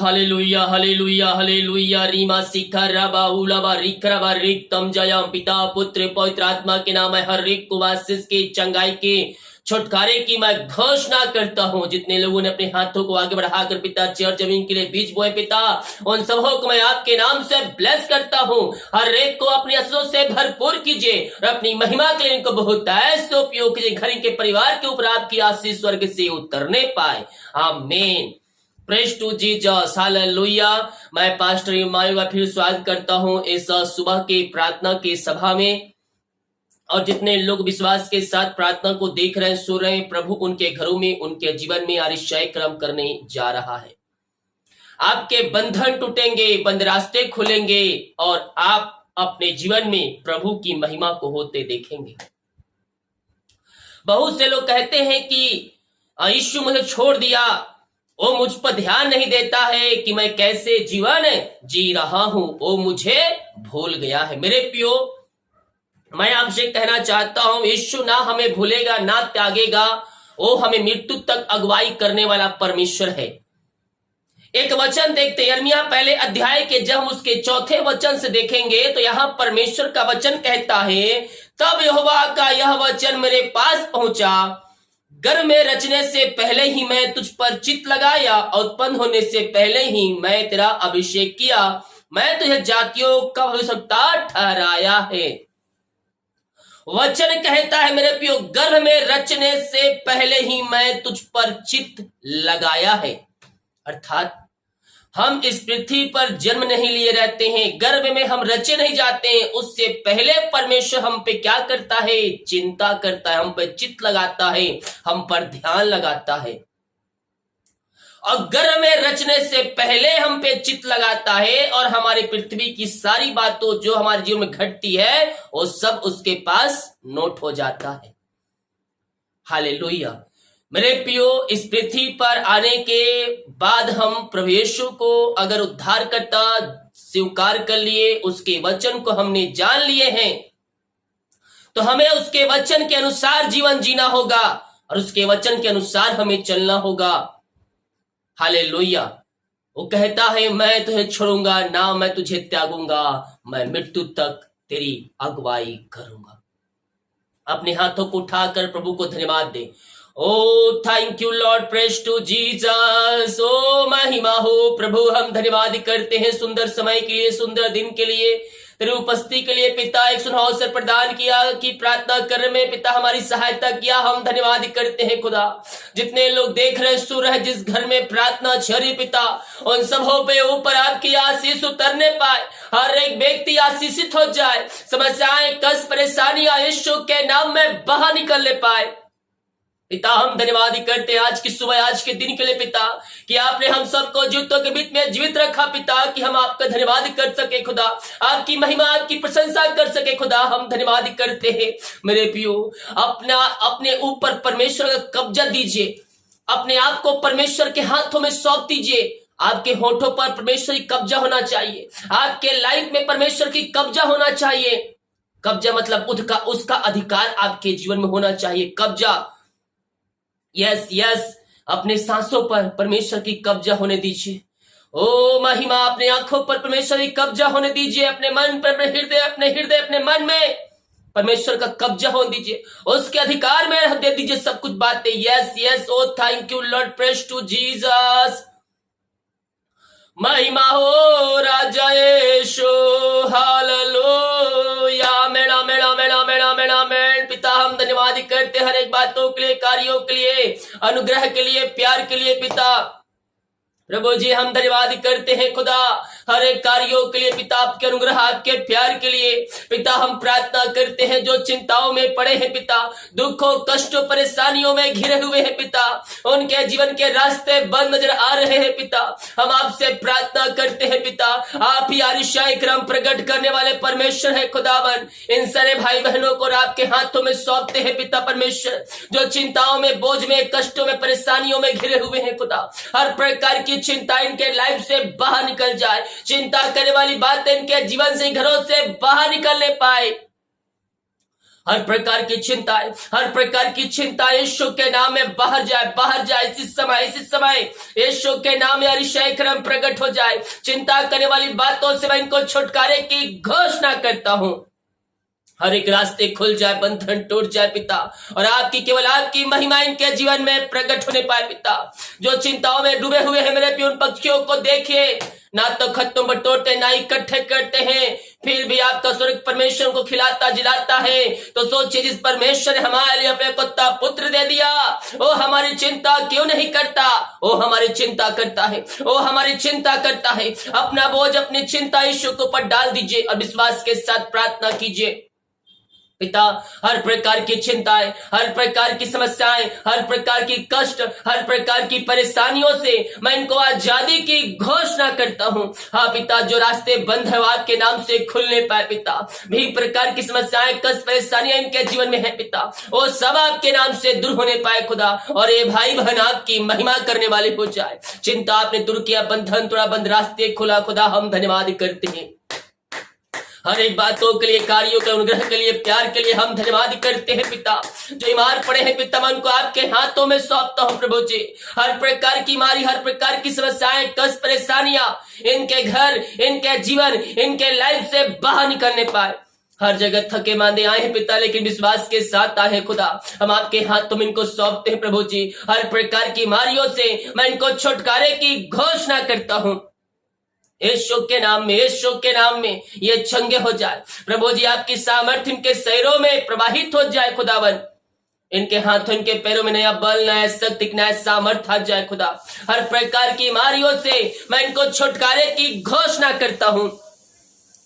Hallelujah hallelujah hallelujah Reema शिखर रबा उलबा रिक्रबा रिक्तम जयम पिता पुत्र पवित्र आत्मा के नाम है। हर एक को आशीष की चंगाई के छुटकारे की मैं घोषणा करता हूँ। जितने लोगों ने अपने हाथों को आगे बढ़ाकर पिता चेयर जमीन के लिए बीज बोए पिता, उन सबों को मैं आपके नाम से ब्लेस करता हूँ। हर एक को अपने असरों से भरपूर कीजिए और अपनी महिमा के लिए इनको बहुत ऐसे उपयोग कीजिए। घर के परिवार के ऊपर आपकी आशीष स्वर्ग से उतरने पाए। आमीन। Praise to Jesus hallelujah. मैं पास्टर युमायु का फिर स्वागत करता हूं इस सुबह के प्रार्थना की सभा में। और जितने लोग विश्वास के साथ प्रार्थना को देख रहे हैं, सुन रहे हैं, प्रभु उनके घरों में, उनके जीवन में आशीष क्रम करने जा रहा है। आपके बंधन टूटेंगे, बंद रास्ते खुलेंगे और आप अपने जीवन में प्रभु की महिमा को होते देखेंगे। बहुत से लोग कहते हैं कि यीशु मुझे छोड़ दिया, वो मुझ पर ध्यान नहीं देता है कि मैं कैसे जीवन जी रहा हूं, वो मुझे भूल गया है। मेरे प्रियो, मैं आपसे कहना चाहता हूं, यीशु ना हमें भूलेगा ना त्यागेगा। वो हमें मृत्यु तक अगुवाई करने वाला परमेश्वर है। एक वचन देखते यिर्मयाह पहले अध्याय के, जब हम उसके चौथे वचन से देखेंगे तो यहां परमेश्वर का वचन कहता है, तब यहोवा का यह वचन मेरे पास पहुंचा, गर्भ में रचने से पहले ही मैं तुझ पर चित्त लगाया और उत्पन्न होने से पहले ही मैं तेरा अभिषेक किया। मैं तुझे जातियों का भविष्यवक्ता ठहराया है। वचन कहता है मेरे प्रियो, गर्भ में रचने से पहले ही मैं तुझ पर चित्त लगाया है। अर्थात हम इस पृथ्वी पर जन्म नहीं लिए रहते हैं, गर्भ में हम रचे नहीं जाते हैं। उससे पहले परमेश्वर हम पे क्या करता है? चिंता करता है, हम पे चित्त लगाता है, हम पर ध्यान लगाता है। और गर्भ में रचने से पहले हम पे चित्त लगाता है और हमारी पृथ्वी की सारी बातों जो हमारे जीवन में घटती है वो सब उसके पास नोट हो जाता है। हालेलुया। मेरे प्रियो, इस पृथ्वी पर आने के बाद हम प्रभु यीशु को अगर उद्धारकर्ता स्वीकार कर लिए, उसके वचन को हमने जान लिए हैं, तो हमें उसके वचन के अनुसार जीवन जीना होगा और उसके वचन के अनुसार हमें चलना होगा। हालेलुया। वो कहता है, मैं तुझे छोड़ूंगा ना मैं तुझे त्यागूंगा, मैं मृत्यु तक तेरी अगुवाई करूंगा। अपने हाथों को उठाकर प्रभु को धन्यवाद दे। Oh thank you Lord, praise to Jesus. ओ महिमा हो प्रभु, हम धन्यवाद करते हैं सुंदर समय के लिए, सुंदर दिन के लिए, तेरी उपस्थिति के लिए। पिता, एक सुनहरा अवसर प्रदान किया कि प्रार्थना करने में पिता हमारी सहायता किया, हम धन्यवाद करते हैं खुदा। जितने लोग देख रहे, सुन रहे, जिस घर में प्रार्थना चल रही पिता, उन सबों पे ऊपर आपकी आशीष उतरने पाए, हर एक व्यक्ति आशीषित हो जाए, समस्याएं, कष्ट, परेशानियां यीशु के नाम में बाहर निकलने पाए। पिता, हम धन्यवाद करते हैं आज की सुबह, आज के दिन के लिए पिता, कि आपने हम सबको जीवितों के बीच में जीवित रखा पिता, कि हम आपका धन्यवाद कर सके खुदा, आपकी महिमा, आपकी प्रशंसा कर सके खुदा। हम धन्यवाद करते हैं मेरे प्रियो। अपने ऊपर परमेश्वर का कब्जा दीजिए, अपने आप को परमेश्वर के हाथों में सौंप दीजिए। आपके होठों पर परमेश्वर की कब्जा होना चाहिए, आपके लाइफ में परमेश्वर की कब्जा होना चाहिए। कब्जा मतलब उसका अधिकार आपके जीवन में होना चाहिए। कब्जा, यस यस, अपने सांसों पर परमेश्वर की कब्जा होने दीजिए। ओ महिमा, अपने आंखों पर परमेश्वर की कब्जा होने दीजिए, अपने मन पर, अपने हृदय अपने मन में परमेश्वर का कब्जा होने दीजिए, उसके अधिकार में दे दीजिए सब कुछ बातें। Yes yes, O thank you Lord, praise to Jesus. महिमा हो राजा यीशु, हालेलुया। मेरा मेरा मेरा मेरा मेरा मेरा पिता, हम धन्यवाद करते हर एक बातों के लिए, कार्यों के लिए, अनुग्रह के लिए, प्यार के लिए पिता। प्रभु जी, हम धन्यवाद करते हैं खुदा हर एक कार्यों के लिए पिता, आपके अनुग्रह, आपके प्यार के लिए पिता। हम प्रार्थना करते हैं जो चिंताओं में पड़े हैं पिता, दुखों, कष्टों, परेशानियों में घिरे हुए हैं पिता, उनके जीवन के रास्ते बंद नजर आ रहे हैं पिता। हम आपसे प्रार्थना करते हैं पिता, आप ही आरिशाई क्रम प्रकट करने वाले परमेश्वर है खुदावन। इन सारे भाई बहनों को आपके हाथों में सौंपते हैं पिता परमेश्वर, जो चिंताओं में, बोझ में, कष्टों में, परेशानियों में घिरे हुए हैं खुदा। हर प्रकार की चिंता इनके लाइफ से बाहर निकल जाए, चिंता करने वाली बात इनके जीवन से, घरों से बाहर निकलने पाए। हर प्रकार की चिंताएं, हर प्रकार की चिंताएं यीशु के नाम में बाहर जाए इसी समय यीशु के नाम में अतिशय क्रम प्रकट हो जाए। चिंता करने वाली बातों से मैं इनको छुटकारे की घोषणा करता हूं। हर एक रास्ते खुल जाए, बंधन टूट जाए पिता, और केवल आपकी महिमा इनके जीवन में प्रकट होने पाए पिता। जो चिंताओं में डूबे हुए हैं मेरे प्रिय, उन पक्षियों को देखिए, ना तो खत्म बटोरते ना इकट्ठे करते हैं, फिर भी आपका स्वर्ग परमेश्वर को खिलाता जिलाता है। तो सोचिए, जिस परमेश्वर ने हमारे लिए अपने कुत्ता पुत्र दे दिया, वो हमारी चिंता क्यों नहीं करता? वो हमारी चिंता करता है, वो हमारी चिंता करता है। अपना बोझ, अपनी चिंता यीशु के ऊपर डाल दीजिए और विश्वास के साथ प्रार्थना कीजिए। पिता, हर प्रकार की चिंताएं, हर प्रकार की समस्याएं, हर प्रकार की कष्ट, हर प्रकार की परेशानियों से मैं इनको आजादी की घोषणा करता हूं। हाँ पिता, जो रास्ते बंद है वो आपके नाम से खुलने पाए पिता। भी प्रकार की समस्याएं, कष्ट, परेशानियां इनके जीवन में है पिता, वो सब आपके नाम से दूर होने पाए खुदा, और ये भाई बहन आपकी महिमा करने वाले हो जाए। चिंता आपने दूर किया, बंधन तोड़ा, बंद रास्ते खुला खुदा, हम धन्यवाद करते हैं। हर एक बातों के लिए, कार्यों के अनुग्रह के लिए, प्यार के लिए हम धन्यवाद करते हैं पिता। जो बीमार पड़े हैं पिता, मैं उनको आपके हाथों में सौंपता हूं प्रभु जी। हर प्रकार की बीमारी, हर प्रकार की समस्याएं, कष्ट, परेशानियां इनके घर, इनके जीवन, इनके लाइफ से बाहर निकलने पाए। हर जगह थके मांदे आए हैं पिता, लेकिन विश्वास के साथ आए खुदा। हम आपके हाथों में इनको सौंपते हैं प्रभु जी। हर प्रकार की बीमारियों से मैं इनको छुटकारे की घोषणा करता हूं। यीशु के नाम में, यीशु के नाम में ये चंगे हो जाए प्रभु जी। आपकी सामर्थ्य इनके शरीरों में प्रवाहित हो जाए खुदावन। इनके हाथों, इनके पैरों में नया बल, नया शक्ति, नया सामर्थ्य आ जाए खुदा। हर प्रकार की बीमारियों से मैं इनको छुटकारे की घोषणा करता हूं।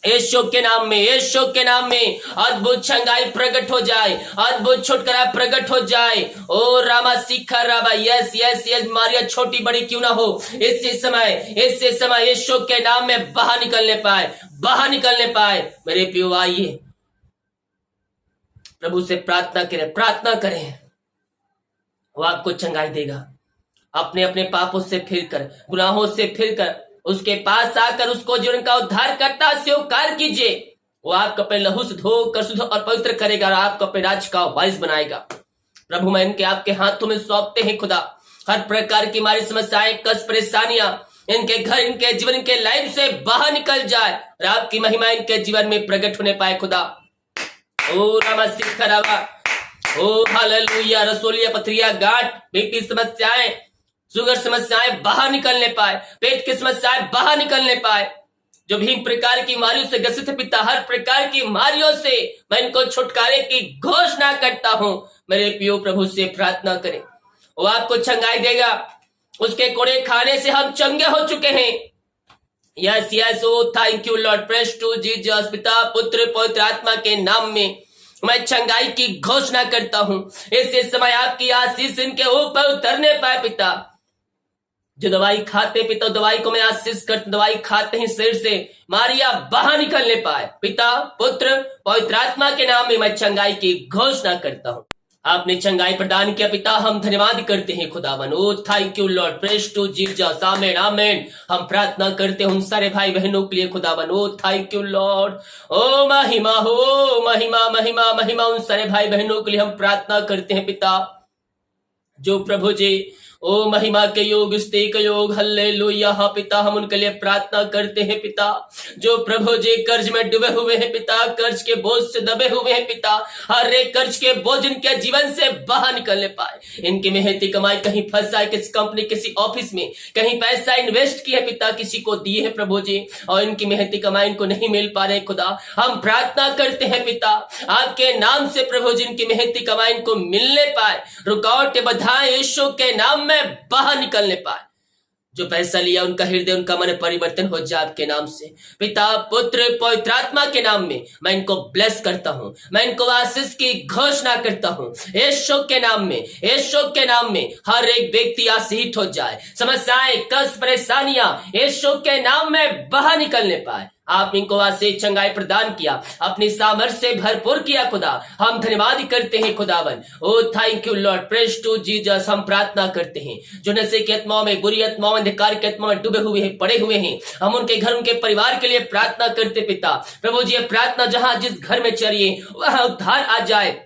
यीशु के नाम में, यीशु के नाम में अद्भुत चंगाई प्रकट हो जाए, अद्भुत छुटकारा प्रकट हो जाए। ओ रामा सीखा राबा, यस यस यस, बीमारियां छोटी बड़ी क्यों ना हो, इससे समय यीशु के नाम में बाहर निकलने पाए, बाहर निकलने पाए। मेरे प्रियो, आइए प्रभु से प्रार्थना करें, वो आपको चंगाई देगा। अपने अपने पापों से फिरकर, गुनाहों से फिरकर उसके पास आकर उसको जीवन का उद्धार करता स्वीकार कीजिए। वो आपको अपने लहू से धोकर शुद्ध और पवित्र करेगा और आपको अपने राज्य का वारिस बनाएगा। प्रभु, मैं इनके आपके हाथों में सौंपते हैं खुदा। हर प्रकार की हमारी समस्याएं, कष्ट, परेशानियां इनके घर, इनके जीवन, इनके लाइफ से बाहर निकल जाए और आपकी महिमा इनके जीवन में प्रकट होने पाए खुदा। ओ रामा सिखरावा, ओ हालेलुया। रसोलिया, पथरिया, गांठ, बीपी समस्याएं, शुगर समस्याएं बाहर निकलने पाए, पेट की समस्याएं बाहर निकलने पाए। जो भी प्रकार की बीमारियों से ग्रसित पिता, हर प्रकार की बीमारियों से मैं इनको छुटकारे की घोषणा करता हूं। मेरे प्रियो, प्रभु से प्रार्थना करें, वो आपको चंगाई देगा। उसके कोड़े खाने से हम चंगे हो चुके हैं। Yes yes, O thank you Lord, praise to Jesus. पिता, पुत्र, पवित्र आत्मा के नाम में मैं चंगाई की घोषणा करता हूं। इस समय आपकी आशीष इनके ऊपर उतरने पाए पिता। जो दवाई खाते पिता, दवाई को मैं आशीष कर, दवाई खाते ही शरीर से मारिया बाहर निकलने पाए। पिता, पुत्र, पवित्र आत्मा के नाम में मैं चंगाई की घोषणा करता हूं। आपने चंगाई प्रदान किया पिता, हम धन्यवाद करते हैं खुदावन। Oh thank you Lord, praise to Jesus. Amen amen. हम प्रार्थना करते हैं उन सारे भाई बहनों के लिए खुदावन। Oh thank you Lord. ओ महिमा हो, महिमा महिमा महिमा उन सारे भाई बहनों के लिए हम प्रार्थना करते हैं पिता, जो प्रभु जी ओ महिमा के योग, स्तुति के योग, हल्लेलुया। हाँ पिता, हम उनके लिए प्रार्थना करते हैं पिता, जो प्रभु जी कर्ज में डूबे हुए हैं पिता, कर्ज के बोझ से दबे हुए हैं पिता। हर एक कर्ज के बोझ इनके जीवन से बाहर निकलने पाए। इनकी मेहनती कमाई कहीं फंसा है, किसी कंपनी, किसी ऑफिस में कहीं पैसा इन्वेस्ट किया पिता, किसी को दिए है प्रभु जी, और इनकी मेहनती कमाई इनको नहीं मिल पा रहे खुदा। हम प्रार्थना करते हैं पिता, आपके नाम से प्रभु जी इनकी मेहनती कमाई इनको मिलने पाए। रुकावटें, बाधाएं यीशु के नाम में बाहर निकलने पाए। जो पैसा लिया उनका हृदय, उनका मन परिवर्तन हो जाए आपके नाम से। पिता, पुत्र, पवित्र आत्मा के नाम में मैं इनको ब्लेस करता हूं, मैं इनको आशीष की घोषणा करता हूं। यीशु के नाम में, यीशु के नाम में हर एक व्यक्ति आशीष हो जाए। समस्याएं, कष्ट, परेशानियां यीशु के नाम में बाहर निकलने पाए। आप इनको वहां से चंगाई प्रदान किया, अपनी सामर्थ्य से भरपूर किया खुदा। हम धन्यवाद करते हैं खुदावन। Oh thank you Lord, praise to Jesus. हम प्रार्थना करते हैं जो नशे की आत्माओं में, बुरी आत्माओं में, अंधकार की आत्माओं में डूबे हुए हैं, पड़े हुए हैं, हम उनके घर, उनके परिवार के लिए प्रार्थना करते पिता। प्रभु जी, ये प्रार्थना जहां जिस घर में चलिए वहां उद्धार आ जाए,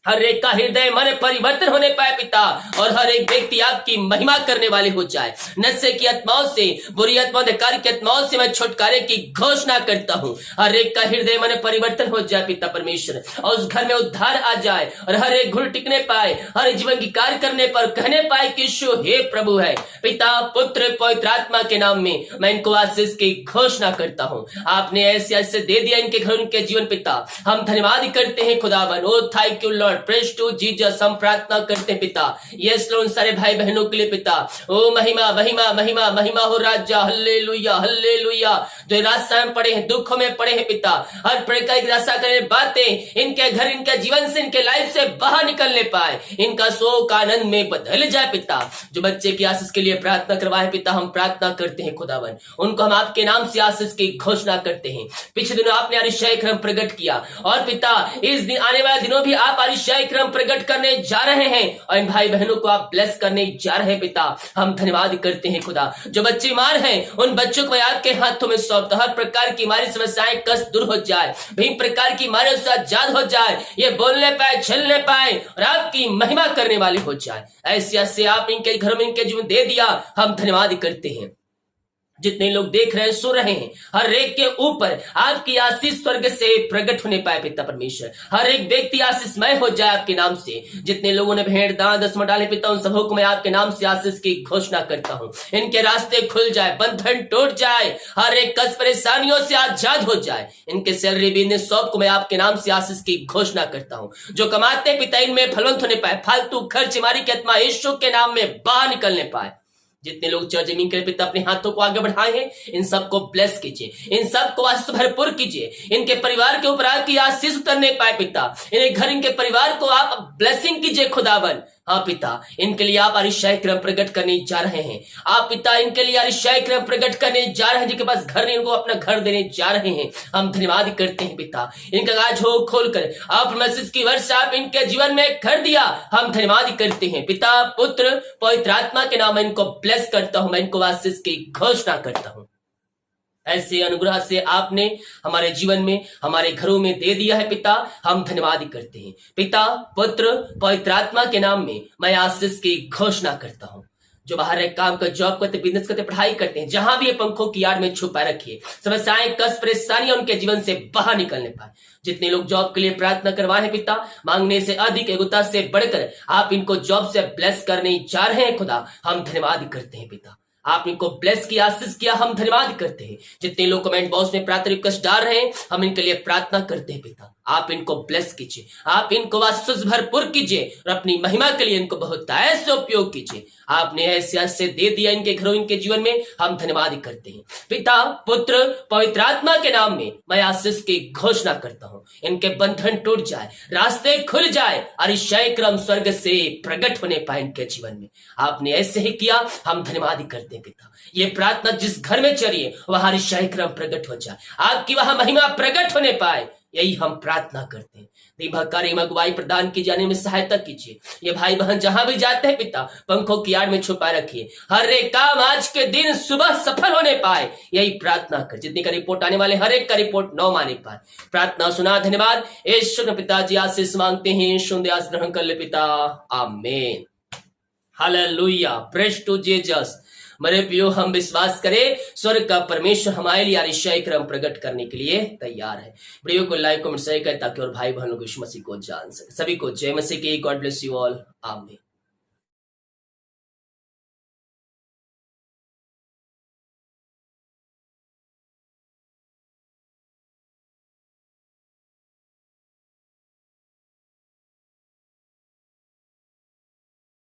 हर एक का हृदय मन परिवर्तन होने पाए पिता, और हर एक व्यक्ति आपकी महिमा करने वाले हो जाए। नशे की आत्माओं से, बुरी आत्माओं, अंधकार की आत्माओं से मैं छुटकारे की घोषणा करता हूं। हर एक का हृदय मन परिवर्तन हो जाए पिता परमेश्वर, और उस घर में उद्धार आ जाए, और हर एक घुल टिकने पाए, हर जीवन की कार्य करने पर कहने पाए कि यीशु हे प्रभु है। पिता, पुत्र, पवित्र आत्मा के नाम में मैं इनको आशीष की घोषणा करता हूं। आपने ऐसे ऐसे दे दिया इनके घर, उनके जीवन पिता। हम धन्यवाद करते हैं खुदावन। Oh thank you Lord, praise to Jesus. हम प्रार्थना करते हैं पिता, यस लॉर्ड, सारे भाई बहनों के लिए पिता। ओ महिमा महिमा महिमा महिमा हो राजा, हल्लेलुया हल्लेलुया। जो रास्ता में पड़े हैं, दुखों में पड़े हैं पिता, हर प्रकार की रास्ता करने बातें इनके घर, इनके जीवन से, इनके लाइफ से बाहर निकलने पाए, इनका शोक आनंद में बदल जाए पिता। जो बच्चे की आशीष के लिए प्रार्थना करवाए पिता, हम प्रार्थना करते हैं खुदावन, उनको हम आपके नाम से आशीष की घोषणा करते हैं। पिछले दिनों आपने अतिशय क्रम प्रकट किया, और पिता इस दिन आने वाले दिनों भी आप अतिशय क्रम प्रकट करने जा रहे हैं, और इन भाई बहनों को आप ब्लेस करने जा रहे हैं पिता। हम धन्यवाद करते हैं खुदा। जो बच्चे बीमार हैं उन बच्चों को मैं आपके हाथों में सौंपता, हर प्रकार की हमारी समस्याएं कष्ट दूर हो जाए, भिन्न प्रकार की हमारे से आजाद हो जाए, ये बोलने पाए, चलने पाए, और आपकी महिमा करने वाले हो जाए। ऐसे ऐसे आप इनके घरों में, इनके जीवन दे दिया, हम धन्यवाद करते हैं। जितने लोग देख रहे हैं, सुन रहे हैं, हर एक के ऊपर आपकी आशीष स्वर्ग से प्रकट होने पाए पिता परमेश्वर। हर एक व्यक्ति आशीषमय हो जाए आपके नाम से। जितने लोगों ने भेंट दान दसवां डाले पिता, उन सबों को मैं आपके नाम से आशीष की घोषणा करता हूं। इनके रास्ते खुल जाए, बंधन टूट जाए, हर एक कष्ट परेशानियों से आजाद हो जाए। इनके सैलरी बिजनेस सब को मैं आपके नाम से आशीष की घोषणा करता हूं। जो कमाते पिता, इनमें फलवंत होने पाए, फालतू खर्च हमारी की आत्मा यीशु के नाम में बाहर निकलने पाए। जितने लोग चर्च जमीन के पिता अपने हाथों को आगे बढ़ाए हैं, इन सबको ब्लेस कीजिए, इन सबको आशीष भरपूर कीजिए। इनके परिवार के ऊपर आपकी आशीष उतरने पाए पिता, इन्हें घर, इनके परिवार को आप ब्लेसिंग कीजिए खुदावन। हाँ पिता, इनके लिए आप अतिशय क्रम प्रकट करने जा रहे हैं। आप पिता इनके लिए अतिशय क्रम प्रकट करने जा रहे हैं, जिनके पास घर नहीं उनको अपना घर देने जा रहे हैं। हम धन्यवाद करते हैं पिता, इनका गाज हो खोलकर आप मैसेज की वर्षा आप इनके जीवन में कर दिया। हम धन्यवाद करते हैं पिता, पुत्र, पवित्र आत्मा के नाम में इनको ब्लेस करता हूं, मैं इनको आशीष की घोषणा करता हूं। ऐसे अनुग्रह से आपने हमारे जीवन में, हमारे घरों में दे दिया है पिता। हम धन्यवाद करते हैं पिता, पुत्र, पवित्र आत्मा के नाम में मैं आशीष की घोषणा करता हूं। जो बाहर एक काम कर, जॉब करते, बिजनेस करते, पढ़ाई करते हैं, जहां भी ये पंखों की आड़ में छुपा रखिए, समस्याएं, कष्ट, परेशानियां उनके जीवन से बाहर निकलने पाए। जितने लोग जॉब के लिए प्रार्थना करवाए हैं पिता, मांगने से अधिक, योग्यता से बढ़कर आप इनको जॉब से ब्लेस करने जा रहे हैं खुदा। हम धन्यवाद करते हैं पिता, आप इनको ब्लेस किया, आशीष किया, हम धन्यवाद करते हैं। जितने लोग कमेंट बॉक्स में प्रार्थना रिक्वेस्ट डाल रहे हैं, हम इनके लिए प्रार्थना करते हैं पिता, आप इनको ब्लेस कीजिए, आप इनको आशीष भरपूर कीजिए, और अपनी महिमा के लिए इनको बहुत ऐसे उपयोग कीजिए। आपने ऐसे ऐसे दे दिया इनके घरों, इनके जीवन में, हम धन्यवाद करते हैं पिता, पुत्र, पवित्र आत्मा के नाम में मैं आशीष की घोषणा करता हूं। इनके बंधन टूट जाए, रास्ते खुल जाए, अतिशय क्रम स्वर्ग से प्रकट होने पाए इनके जीवन में। आपने ऐसे ही किया, हम धन्यवाद करते हैं पिता। ये प्रार्थना जिस घर में चलिए वहां अतिशय क्रम प्रकट हो जाए, आपकी वहां महिमा प्रकट होने पाए, यही हम प्रार्थना करते हैं। कार्य में अगुवाई प्रदान की जाने में सहायता कीजिए। ये भाई बहन जहां भी जाते हैं पिता, पंखों की आड़ में छुपा रखिए, हर एक काम आज के दिन सुबह सफल होने पाए, यही प्रार्थना कर। जितनी का रिपोर्ट आने वाले हर एक का रिपोर्ट न माने पाए, प्रार्थना सुना। धन्यवाद यीशु पिताजी, आशीष मांगते हैं, यीशु दे आशीष ग्रहण कर ले पिता, आमीन, हालेलुया, प्रेज टू जीसस। मेरे प्रियो, हम विश्वास करें स्वर्ग का परमेश्वर हमारे लिए अतिशय क्रम प्रकट करने के लिए तैयार है। वीडियो को लाइक कमेंट शेयर करें ताकि और भाई बहनों को यीशु मसीह को जान सके। सभी को जय मसीह की, गॉड ब्लेस यू ऑल, आमीन।